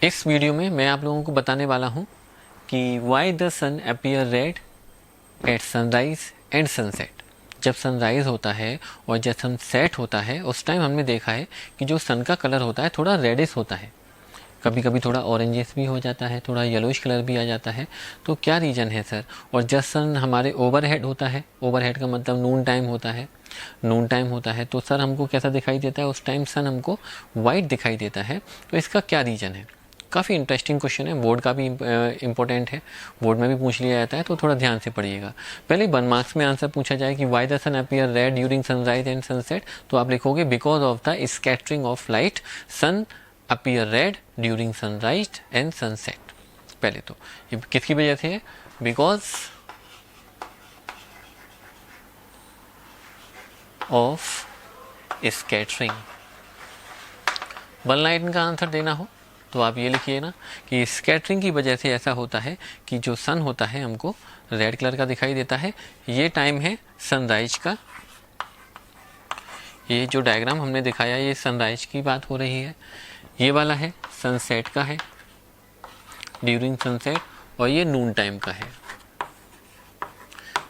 इस वीडियो में मैं आप लोगों को बताने वाला हूँ कि why the sun appear red at sunrise and sunset. जब सनराइज़ होता है और जब सनसेट होता है उस टाइम हमने देखा है कि जो सन का कलर होता है थोड़ा रेडिश होता है, कभी कभी थोड़ा ऑरेंजिस भी हो जाता है, थोड़ा येलोइश कलर भी आ जाता है। तो क्या रीज़न है सर? और जब सन हमारे ओवरहेड होता है, ओवरहेड का मतलब नून टाइम होता है, नून टाइम होता है तो सर हमको कैसा दिखाई देता है? उस टाइम सन हमको वाइट दिखाई देता है। तो इसका क्या रीज़न है? काफ़ी इंटरेस्टिंग क्वेश्चन है, बोर्ड का भी इंपॉर्टेंट है, बोर्ड में भी पूछ लिया जाता है, तो थोड़ा ध्यान से पढ़िएगा। पहले 1 मार्क्स में आंसर पूछा जाए कि why the sun appear red during sunrise and sunset, तो आप लिखोगे because of the scattering of light sun appear red during sunrise and sunset. पहले तो ये किसकी वजह से है? Because of scattering. 1 लाइन का आंसर देना हो तो आप ये लिखिए ना कि स्कैटरिंग की वजह से ऐसा होता है कि जो सन होता है हमको रेड कलर का दिखाई देता है। ये टाइम है सनराइज का। ये जो डायग्राम हमने दिखाया ये सनराइज की बात हो रही है। ये वाला है सनसेट का है, ड्यूरिंग सनसेट, और ये नून टाइम का है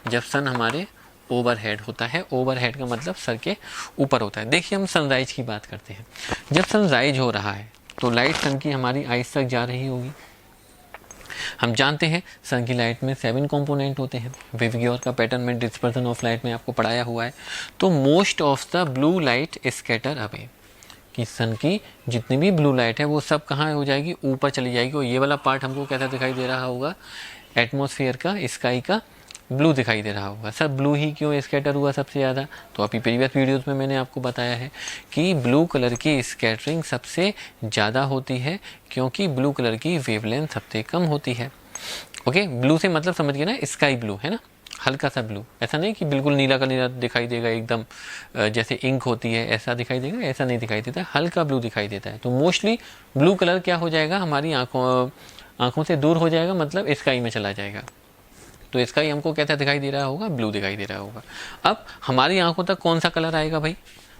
जब सन हमारे ओवरहेड होता है। ओवरहेड का मतलब सर के ऊपर होता है। देखिए हम सनराइज की बात करते हैं। जब सनराइज हो रहा है तो लाइट सन की हमारी आइस तक जा रही होगी। हम जानते हैं सन की लाइट में 7 कंपोनेंट होते हैं। विवग्योर का पैटर्न में डिस्पर्सन ऑफ लाइट में आपको पढ़ाया हुआ है। तो most of the blue light scatter away, कि सन की जितनी भी ब्लू लाइट है वो सब कहाँ हो जाएगी? ऊपर चली जाएगी। और ये वाला पार्ट हमको कैसा दिखाई दे रहा होगा? एटमॉस्फेयर का, स्काई का ब्लू दिखाई दे रहा होगा। सर ब्लू ही क्यों स्कैटर हुआ सबसे ज़्यादा? तो अभी प्रीवियस वीडियोस में मैंने आपको बताया है कि ब्लू कलर की स्कैटरिंग सबसे ज़्यादा होती है क्योंकि ब्लू कलर की वेवलेंथ सबसे कम होती है। ओके, ब्लू से मतलब समझिए ना स्काई ब्लू है ना, हल्का सा ब्लू। ऐसा नहीं कि बिल्कुल नीला का नीला दिखाई देगा एकदम जैसे इंक होती है ऐसा दिखाई देगा, ऐसा नहीं दिखाई देता, हल्का ब्लू दिखाई देता है। तो मोस्टली ब्लू कलर क्या हो जाएगा? हमारी आँखों से दूर हो जाएगा, मतलब स्काई में चला जाएगा। तो स्काई हमको कैसा दिखाई दे रहा होगा? ब्लू दिखाई दे रहा होगा। अब हमारी आंखों तक कौन सा कलर आएगा भाई?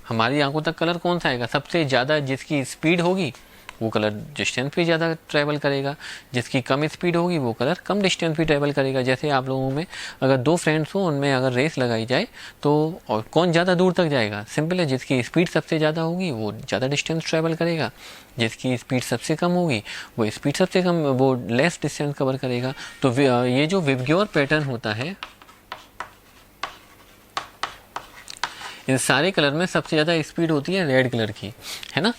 हमारी आंखों तक कलर कौन सा आएगा? सबसे ज़्यादा जिसकी स्पीड होगी वो कलर डिस्टेंस पे ज़्यादा ट्रैवल करेगा, जिसकी कम स्पीड होगी वो कलर कम डिस्टेंस भी ट्रैवल करेगा। जैसे आप लोगों में अगर 2 फ्रेंड्स हो, उनमें अगर रेस लगाई जाए तो और कौन ज़्यादा दूर तक जाएगा? सिंपल है, जिसकी स्पीड सबसे ज़्यादा होगी वो ज़्यादा डिस्टेंस ट्रैवल करेगा, जिसकी स्पीड सबसे कम होगी वो स्पीड सबसे कम, वो लेस डिस्टेंस कवर करेगा। तो ये जो विवग्योर पैटर्न होता है, इन सारे कलर में सबसे ज़्यादा स्पीड होती है रेड कलर की, है ना।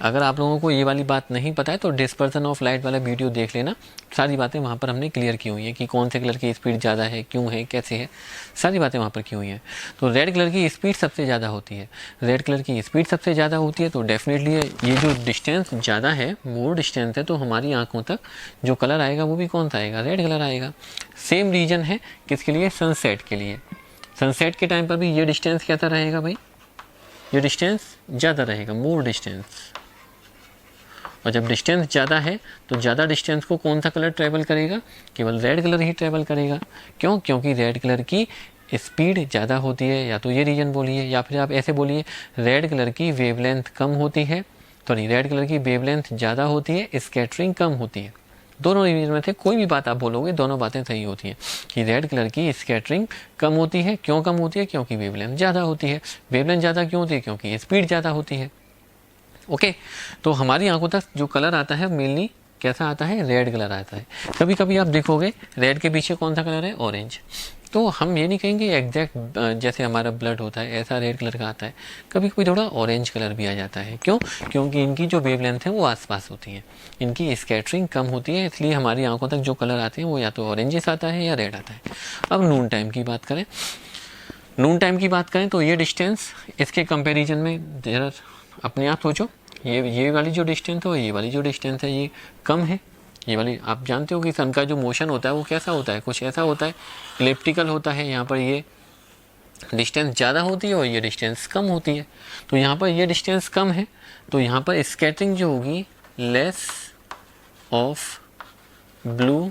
अगर आप लोगों को ये वाली बात नहीं पता है तो डिस्पर्सन ऑफ लाइट वाला वीडियो देख लेना, सारी बातें वहाँ पर हमने क्लियर की हुई है कि कौन से कलर की स्पीड ज़्यादा है, क्यों है, कैसे है, सारी बातें वहाँ पर की हुई हैं। तो रेड कलर की स्पीड सबसे ज़्यादा होती है। रेड कलर की स्पीड सबसे ज़्यादा होती है तो डेफिनेटली ये जो डिस्टेंस ज़्यादा है वो डिस्टेंस है, तो हमारी आँखों तक जो कलर आएगा वो भी कौन सा आएगा? रेड कलर आएगा। सेम रीजन है किसके लिए? सनसेट के लिए। सनसेट के टाइम पर भी ये डिस्टेंस कैसा रहेगा भाई? ये डिस्टेंस ज़्यादा रहेगा, मोर डिस्टेंस। और जब डिस्टेंस ज़्यादा है तो ज़्यादा डिस्टेंस को कौन सा कलर ट्रैवल करेगा? केवल रेड कलर ही ट्रैवल करेगा। क्यों? क्योंकि रेड कलर की स्पीड ज़्यादा होती है। या तो ये रीजन बोलिए या फिर आप ऐसे बोलिए रेड कलर की वेवलेंथ कम होती है, सॉरी रेड कलर की वेवलेंथ ज़्यादा होती है, स्कैटरिंग कम होती है। दोनों रीजन में से कोई भी बात आप बोलोगे दोनों बातें सही होती हैं कि रेड कलर की स्कैटरिंग कम होती है। क्यों कम होती है? क्योंकि वेवलेंथ ज़्यादा होती है। वेवलेंथ ज़्यादा क्यों होती है? क्योंकि स्पीड ज़्यादा होती है। ओके, तो हमारी आंखों तक जो कलर आता है मेनली कैसा आता है? रेड कलर आता है। कभी कभी आप देखोगे रेड के पीछे कौन सा कलर है? ऑरेंज। तो हम ये नहीं कहेंगे एग्जैक्ट जैसे हमारा ब्लड होता है ऐसा रेड कलर का आता है, कभी कभी थोड़ा ऑरेंज कलर भी आ जाता है। क्यों? क्योंकि इनकी जो वेवलेंथ है वो आसपास होती है, इनकी स्कैटरिंग कम होती है, इसलिए हमारी आंखों तक जो कलर आते हैं वो या तो ऑरेंजेस आता है या रेड आता है। अब नून टाइम की बात करें, नून टाइम की बात करें तो ये डिस्टेंस इसके कंपेरिजन में जरा अपने आप सोचो, ये वाली जो डिस्टेंस है ये वाली जो डिस्टेंस है ये कम है। ये वाली आप जानते हो कि सन का जो मोशन होता है वो कैसा होता है? कुछ ऐसा होता है, इलिप्टिकल होता है। यहाँ पर ये डिस्टेंस ज़्यादा होती है और ये डिस्टेंस कम होती है। तो यहाँ पर ये डिस्टेंस कम है तो यहाँ पर स्कैटरिंग जो होगी less of blue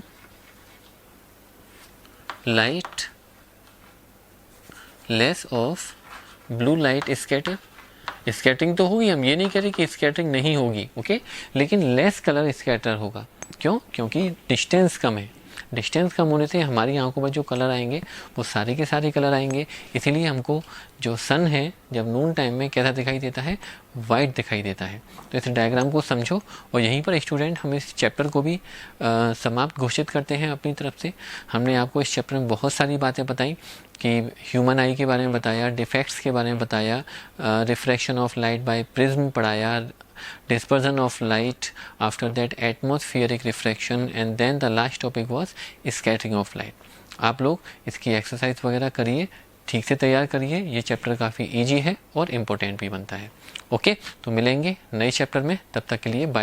light, less of blue light scatter scattering तो होगी, हम ये नहीं कह रहे कि स्कैटरिंग नहीं होगी, ओके, लेकिन लेस कलर स्कैटर होगा। क्यों? क्योंकि डिस्टेंस कम है। डिस्टेंस कम होने से हमारी आंखों पर जो कलर आएंगे वो सारे के सारे कलर आएंगे। इसीलिए हमको जो सन है जब नून टाइम में कैसा दिखाई देता है, वाइट दिखाई देता है। तो इस डायग्राम को समझो और यहीं पर स्टूडेंट हम इस चैप्टर को भी समाप्त घोषित करते हैं अपनी तरफ से। हमने आपको इस चैप्टर में बहुत सारी बातें बताई कि ह्यूमन आई के बारे में बताया, डिफेक्ट्स के बारे में बताया, refraction of light by prism पढ़ाया, dispersion of light, after that atmospheric refraction, and then the last topic was scattering of light। आप लोग इसकी एक्सरसाइज वगैरह करिए, ठीक से तैयार करिए, ये चैप्टर काफ़ी इजी है और इम्पोर्टेंट भी बनता है। ओके, तो मिलेंगे नए चैप्टर में, तब तक के लिए बाय।